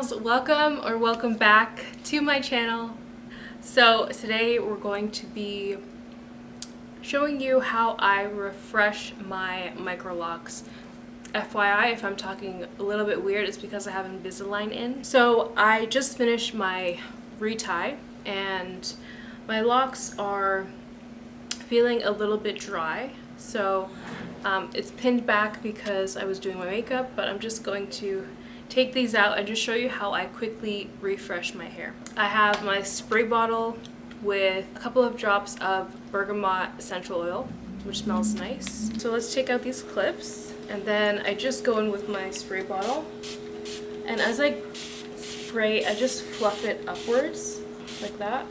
girls, welcome back to my channel. So today we're going to be showing you how I refresh my Microlocs. FYI, if I'm talking a little bit weird, it's because I have Invisalign in. So I just finished my retie and my locks are feeling a little bit dry. So it's pinned back because I was doing my makeup, but I'm just going to take these out and just show you how I quickly refresh my hair. I have my spray bottle with a couple of drops of bergamot essential oil, which smells nice. So let's take out these clips, and then I just go in with my spray bottle, and as I spray, I just fluff it upwards like that.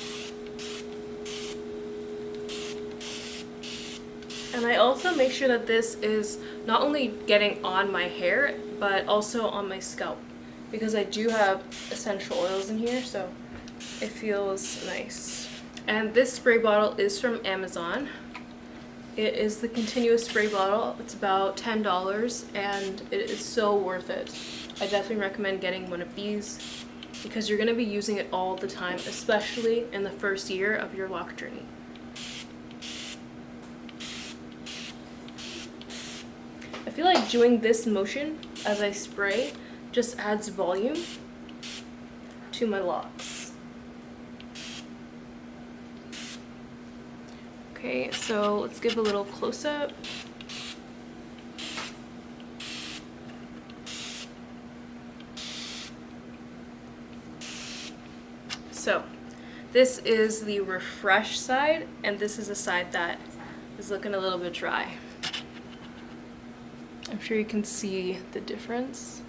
And I also make sure that this is not only getting on my hair, but also on my scalp, because I do have essential oils in here, so it feels nice. And this spray bottle is from Amazon. It is the continuous spray bottle. It's about $10 and it is so worth it. I definitely recommend getting one of these because you're going to be using it all the time, especially in the first year of your lock journey. I feel like doing this motion as I spray just adds volume to my locks. Okay, so let's give a little close-up. So this is the refresh side, and this is a side that is looking a little bit dry. I'm sure you can see the difference.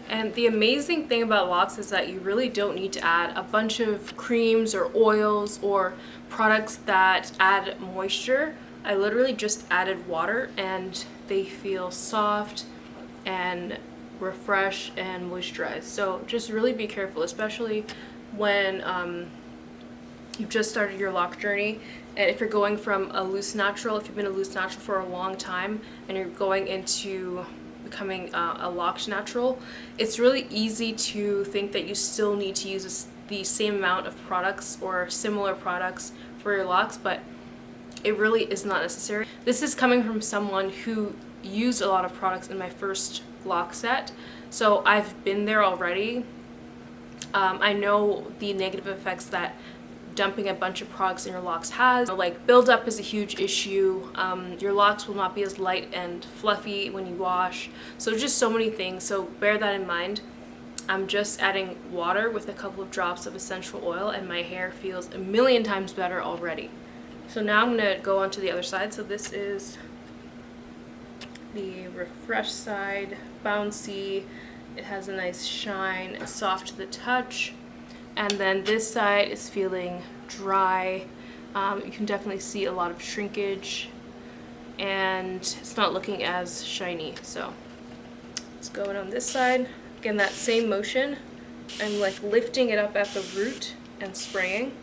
And the amazing thing about Locs is that you really don't need to add a bunch of creams or oils or products that add moisture. I literally just added water and they feel soft and refresh and moisturize. So just really be careful, especially when you've just started your lock journey, and if you're going from a loose natural, if you've been a loose natural for a long time and you're going into becoming a locked natural, it's really easy to think that you still need to use the same amount of products or similar products for your locks, but it really is not necessary. This is coming from someone who used a lot of products in my first lock set, so I've been there already. I know the negative effects that dumping a bunch of products in your locks has. Like, buildup is a huge issue. Your locks will not be as light and fluffy when you wash, so just so many things, so bear that in mind. I'm just adding water with a couple of drops of essential oil and my hair feels a million times better already. So now I'm going to go on to the other side. So this is the refresh side, bouncy, it has a nice shine, soft to the touch, and then this side is feeling dry. You can definitely see a lot of shrinkage and it's not looking as shiny. So let's go in on this side. Again, that same motion, I'm like lifting it up at the root and spraying.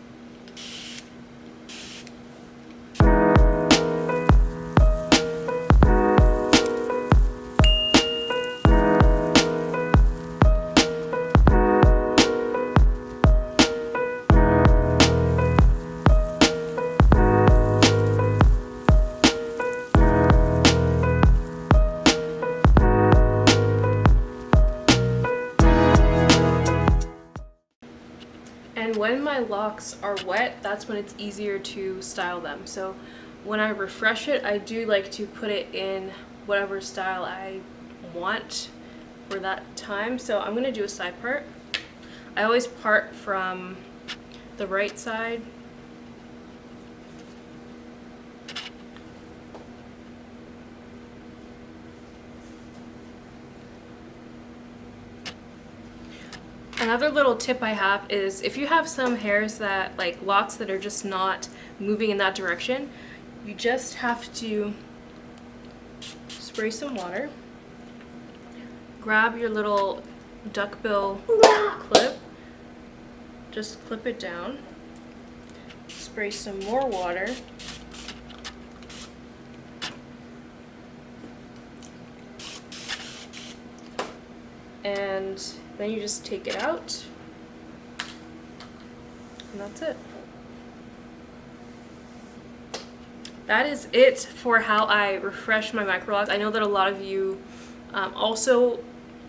And when my locks are wet, that's when it's easier to style them. So when I refresh it, I do like to put it in whatever style I want for that time. So I'm going to do a side part. I always part from the right side. Another little tip I have is if you have some hairs that, like locks that are just not moving in that direction, you just have to spray some water, grab your little duckbill clip, just clip it down, spray some more water. And then you just take it out, and that's it. That is it for how I refresh my Microlocs. I know that a lot of you also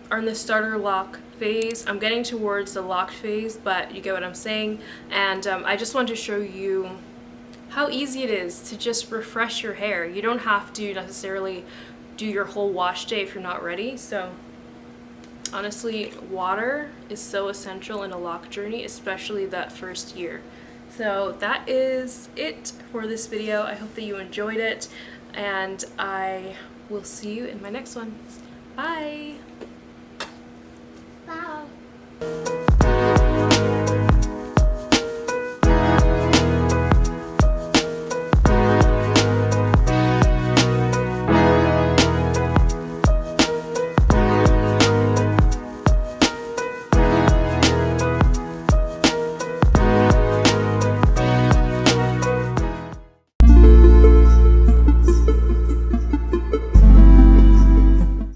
are in the starter lock phase. I'm getting towards the locked phase, but you get what I'm saying. And I just want to show you how easy it is to just refresh your hair. You don't have to necessarily do your whole wash day if you're not ready. So honestly, water is so essential in a lock journey, especially that first year. So that is it for this video. I hope that you enjoyed it, and I will see you in my next one. Bye! Bye.